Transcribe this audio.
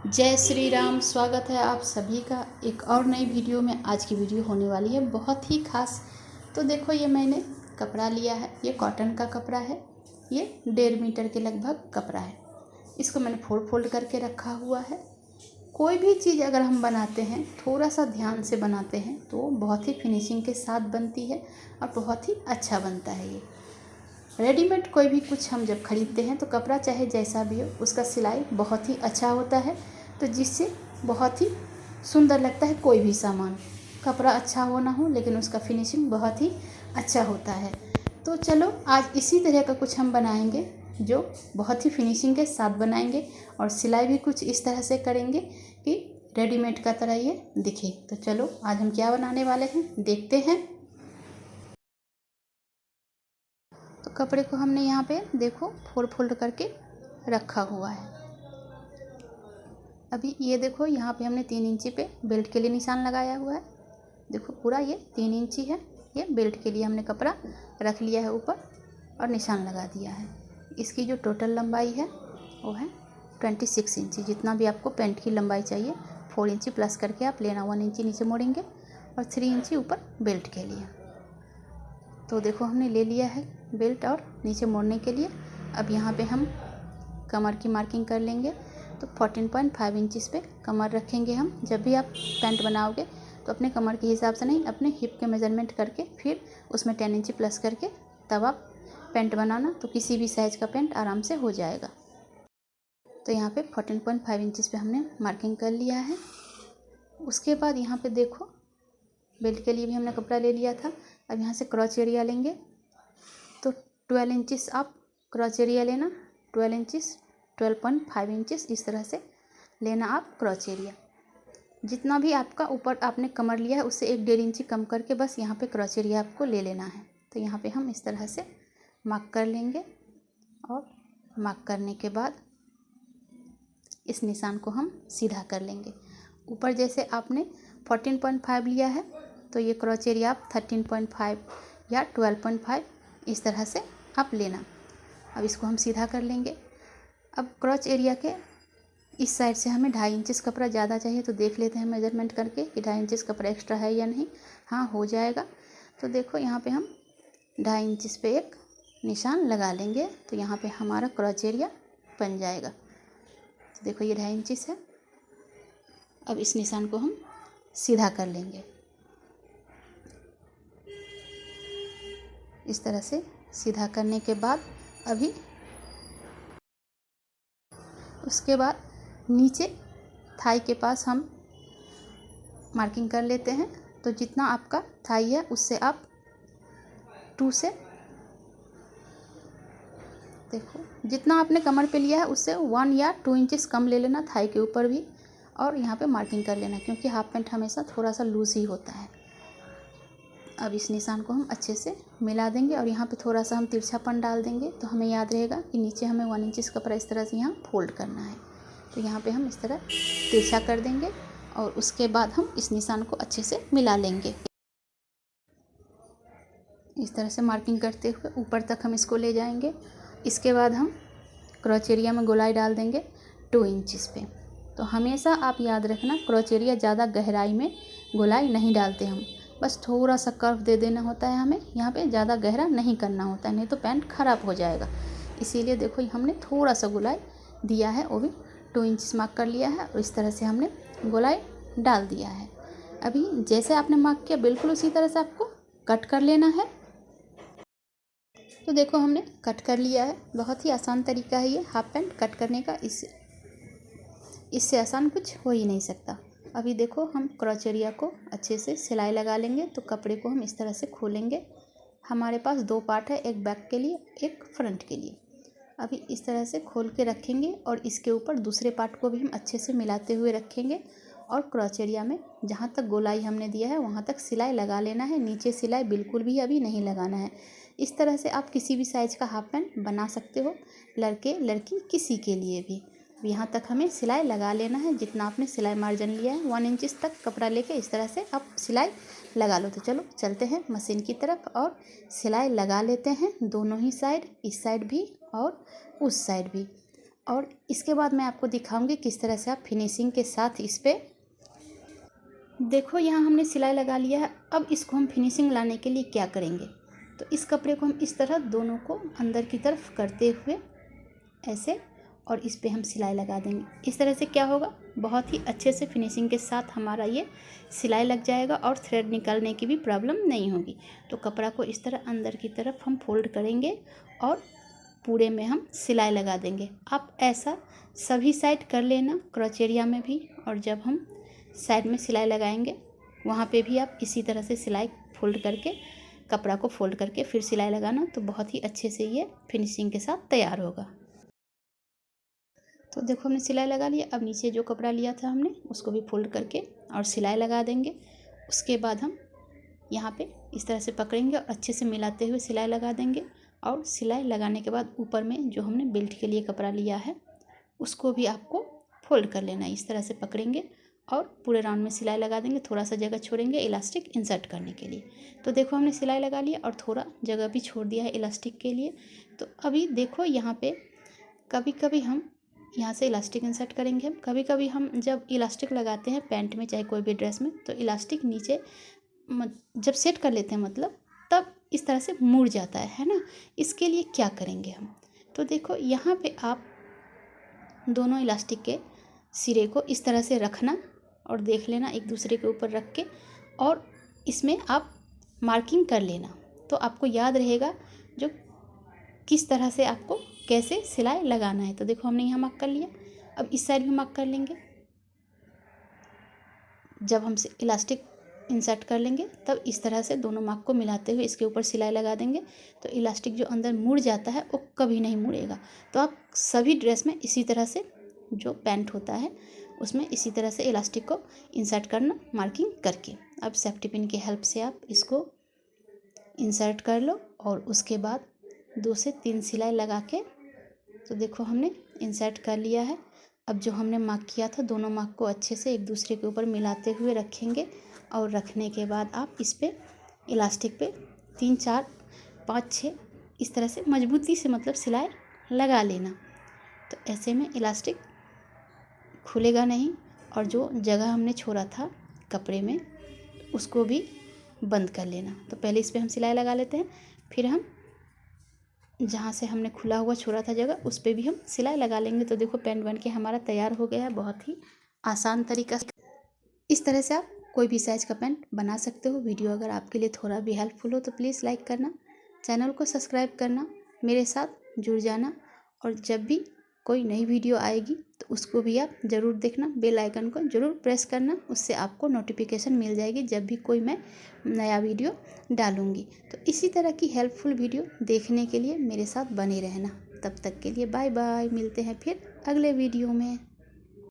जय श्री राम। स्वागत है आप सभी का एक और नई वीडियो में। आज की वीडियो होने वाली है बहुत ही खास। तो देखो, ये मैंने कपड़ा लिया है, ये कॉटन का कपड़ा है, ये 1.5 मीटर के लगभग कपड़ा है। इसको मैंने फोल्ड करके रखा हुआ है। कोई भी चीज़ अगर हम बनाते हैं, थोड़ा सा ध्यान से बनाते हैं तो बहुत ही फिनिशिंग के साथ बनती है और बहुत ही अच्छा बनता है। ये रेडीमेड कोई भी कुछ हम जब खरीदते हैं तो कपड़ा चाहे जैसा भी हो, उसका सिलाई बहुत ही अच्छा होता है, तो जिससे बहुत ही सुंदर लगता है। कोई भी सामान, कपड़ा अच्छा हो ना हो, लेकिन उसका फिनिशिंग बहुत ही अच्छा होता है। तो चलो, आज इसी तरह का कुछ हम बनाएंगे जो बहुत ही फिनिशिंग के साथ बनाएंगे, और सिलाई भी कुछ इस तरह से करेंगे कि रेडीमेड का तरह ये दिखे। तो चलो, आज हम क्या बनाने वाले हैं देखते हैं। तो कपड़े को हमने यहाँ पे देखो फोल्ड करके रखा हुआ है। अभी ये देखो, यहाँ पे हमने 3 इंची पे बेल्ट के लिए निशान लगाया हुआ है। देखो पूरा ये 3 इंची है। ये बेल्ट के लिए हमने कपड़ा रख लिया है ऊपर और निशान लगा दिया है। इसकी जो टोटल लंबाई है वो है 26 इंची। जितना भी आपको पैंट की लंबाई चाहिए 4 इंची प्लस करके आप लेना। 1 इंची नीचे मोड़ेंगे और 3 इंची ऊपर बेल्ट के लिए। तो देखो, हमने ले लिया है बेल्ट और नीचे मोड़ने के लिए। अब यहाँ पे हम कमर की मार्किंग कर लेंगे। तो 14.5 इंचिस पे कमर रखेंगे हम। जब भी आप पैंट बनाओगे तो अपने कमर के हिसाब से नहीं, अपने हिप के मेजरमेंट करके फिर उसमें 10 इंची प्लस करके तब आप पैंट बनाना, तो किसी भी साइज़ का पैंट आराम से हो जाएगा। तो यहाँ पे 14.5 इंचिस पे हमने मार्किंग कर लिया है। उसके बाद यहाँ पे देखो, बेल्ट के लिए भी हमने कपड़ा ले लिया था। अब यहाँ से क्रॉच एरिया लेंगे। तो 12 इंचिस आप क्रॉच एरिया लेना। 12 इंचिस, 12.5 इंचिस इस तरह से लेना आप क्रॉच एरिया। जितना भी आपका ऊपर आपने कमर लिया है उससे 1.5 इंची कम करके बस यहाँ पे क्रॉच एरिया आपको ले लेना है। तो यहाँ पे हम इस तरह से मार्क कर लेंगे और मार्क करने के बाद इस निशान को हम सीधा कर लेंगे। ऊपर जैसे आपने 14.5 लिया है तो ये क्रॉच एरिया आप 13.5 या 12.5 इस तरह से आप लेना। अब इसको हम सीधा कर लेंगे। अब क्रॉच एरिया के इस साइड से हमें 2.5 इंचिस कपड़ा ज़्यादा चाहिए, तो देख लेते हैं मेजरमेंट करके कि 2.5 इंचिस कपड़ा एक्स्ट्रा है या नहीं। हाँ, हो जाएगा। तो देखो, यहाँ पे हम 2.5 इंचिस पे एक निशान लगा लेंगे, तो यहाँ पे हमारा क्रॉच एरिया बन जाएगा। तो देखो, ये 2.5 इंचिस है। अब इस निशान को हम सीधा कर लेंगे इस तरह से। सीधा करने के बाद अभी उसके बाद नीचे थाई के पास हम मार्किंग कर लेते हैं। तो जितना आपका थाई है उससे आप 2 से, देखो जितना आपने कमर पे लिया है उससे 1 या 2 इंचेस कम ले लेना थाई के ऊपर भी, और यहाँ पे मार्किंग कर लेना, क्योंकि हाफ पैंट हमेशा थोड़ा सा लूज ही होता है। अब इस निशान को हम अच्छे से मिला देंगे और यहाँ पे थोड़ा सा हम तिरछापन डाल देंगे, तो हमें याद रहेगा कि नीचे हमें 1 इंच कपड़ा इस तरह से यहाँ फोल्ड करना है। तो यहाँ पे हम इस तरह तिरछा कर देंगे और उसके बाद हम इस निशान को अच्छे से मिला लेंगे। इस तरह से मार्किंग करते हुए ऊपर तक हम इसको ले जाएंगे। इसके बाद हम क्रॉच एरिया में गोलाई डाल देंगे 2 इंचिस पे। तो हमेशा आप याद रखना, क्रॉच एरिया ज़्यादा गहराई में गोलाई नहीं डालते हम, बस थोड़ा सा कर्व दे देना होता है हमें। यहाँ पे ज़्यादा गहरा नहीं करना होता है, नहीं तो पैंट ख़राब हो जाएगा। इसीलिए देखो, हमने थोड़ा सा गोलाई दिया है, वो भी 2 इंच मार्क कर लिया है और इस तरह से हमने गोलाई डाल दिया है। अभी जैसे आपने मार्क किया बिल्कुल उसी तरह से आपको कट कर लेना है। तो देखो, हमने कट कर लिया है। बहुत ही आसान तरीका है ये हाफ पैंट कट करने का। इससे आसान कुछ हो ही नहीं सकता। अभी देखो, हम क्रॉच एरिया को अच्छे से सिलाई लगा लेंगे। तो कपड़े को हम इस तरह से खोलेंगे। हमारे पास 2 पार्ट है, एक बैक के लिए एक फ्रंट के लिए। अभी इस तरह से खोल के रखेंगे और इसके ऊपर दूसरे पार्ट को भी हम अच्छे से मिलाते हुए रखेंगे और क्रॉच एरिया में जहाँ तक गोलाई हमने दिया है वहाँ तक सिलाई लगा लेना है। नीचे सिलाई बिल्कुल भी अभी नहीं लगाना है। इस तरह से आप किसी भी साइज़ का हाफ पैंट बना सकते हो, लड़के लड़की किसी के लिए भी। यहाँ तक हमें सिलाई लगा लेना है। जितना आपने सिलाई मार्जिन लिया है 1 इंच तक कपड़ा लेके इस तरह से आप सिलाई लगा लो। तो चलो चलते हैं मशीन की तरफ और सिलाई लगा लेते हैं दोनों ही साइड, इस साइड भी और उस साइड भी। और इसके बाद मैं आपको दिखाऊंगी किस तरह से आप फिनिशिंग के साथ इस पे देखो। यहाँ हमने सिलाई लगा लिया है। अब इसको हम फिनिशिंग लाने के लिए क्या करेंगे, तो इस कपड़े को हम इस तरह दोनों को अंदर की तरफ करते हुए ऐसे, और इस पे हम सिलाई लगा देंगे। इस तरह से क्या होगा, बहुत ही अच्छे से फिनिशिंग के साथ हमारा ये सिलाई लग जाएगा और थ्रेड निकालने की भी प्रॉब्लम नहीं होगी। तो कपड़ा को इस तरह अंदर की तरफ हम फोल्ड करेंगे और पूरे में हम सिलाई लगा देंगे। आप ऐसा सभी साइड कर लेना, क्रॉच एरिया में भी, और जब हम साइड में सिलाई लगाएंगे वहाँ पे भी आप इसी तरह से सिलाई फोल्ड करके, कपड़ा को फोल्ड करके फिर सिलाई लगाना। तो बहुत ही अच्छे से ये फिनिशिंग के साथ तैयार होगा। तो देखो हमने सिलाई लगा लिया। अब नीचे जो कपड़ा लिया था हमने उसको भी फोल्ड करके और सिलाई लगा देंगे। उसके बाद हम यहाँ पे इस तरह से पकड़ेंगे और अच्छे से मिलाते हुए सिलाई लगा देंगे। और सिलाई लगाने के बाद ऊपर में जो हमने बेल्ट के लिए कपड़ा लिया है उसको भी आपको फोल्ड कर लेना है। इस तरह से पकड़ेंगे और पूरे राउंड में सिलाई लगा देंगे। थोड़ा सा जगह छोड़ेंगे इलास्टिक इंसर्ट करने के लिए। तो देखो हमने सिलाई लगा लिया और थोड़ा जगह भी छोड़ दिया है इलास्टिक के लिए। तो अभी देखो यहाँ पे कभी कभी हम यहाँ से इलास्टिक इंसर्ट करेंगे। हम कभी कभी हम जब इलास्टिक लगाते हैं पैंट में चाहे कोई भी ड्रेस में, तो इलास्टिक नीचे जब सेट कर लेते हैं मतलब तब इस तरह से मुड़ जाता है ना। इसके लिए क्या करेंगे हम, तो देखो यहाँ पे आप दोनों इलास्टिक के सिरे को इस तरह से रखना और देख लेना एक दूसरे के ऊपर रख के, और इसमें आप मार्किंग कर लेना। तो आपको याद रहेगा जो किस तरह से आपको कैसे सिलाई लगाना है। तो देखो हमने यहाँ मार्क कर लिया। अब इस साइड भी मार्क कर लेंगे। जब हम इलास्टिक इंसर्ट कर लेंगे तब इस तरह से दोनों मार्क को मिलाते हुए इसके ऊपर सिलाई लगा देंगे। तो इलास्टिक जो अंदर मुड़ जाता है वो कभी नहीं मुड़ेगा। तो आप सभी ड्रेस में इसी तरह से, जो पैंट होता है उसमें इसी तरह से इलास्टिक को इंसर्ट करना मार्किंग करके। अब सेफ्टी पिन की हेल्प से आप इसको इंसर्ट कर लो और उसके बाद 2 से 3 सिलाई लगा के, तो देखो हमने इंसर्ट कर लिया है। अब जो हमने मार्क किया था दोनों मार्क को अच्छे से एक दूसरे के ऊपर मिलाते हुए रखेंगे। और रखने के बाद आप इस पे इलास्टिक पे 3 4 5 6 इस तरह से मजबूती से मतलब सिलाई लगा लेना। तो ऐसे में इलास्टिक खुलेगा नहीं और जो जगह हमने छोड़ा था कपड़े में उसको भी बंद कर लेना। तो पहले इस पे हम सिलाई लगा लेते हैं, फिर हम जहाँ से हमने खुला हुआ छोड़ा था जगह उस पे भी हम सिलाई लगा लेंगे। तो देखो पैंट बन के हमारा तैयार हो गया है बहुत ही आसान तरीका से। इस तरह से आप कोई भी साइज़ का पैंट बना सकते हो। वीडियो अगर आपके लिए थोड़ा भी हेल्पफुल हो तो प्लीज़ लाइक करना, चैनल को सब्सक्राइब करना, मेरे साथ जुड़ जाना। और जब भी कोई नई वीडियो आएगी तो उसको भी आप ज़रूर देखना, बेल आइकन को ज़रूर प्रेस करना, उससे आपको नोटिफिकेशन मिल जाएगी जब भी कोई मैं नया वीडियो डालूँगी। तो इसी तरह की हेल्पफुल वीडियो देखने के लिए मेरे साथ बने रहना। तब तक के लिए बाय बाय, मिलते हैं फिर अगले वीडियो में।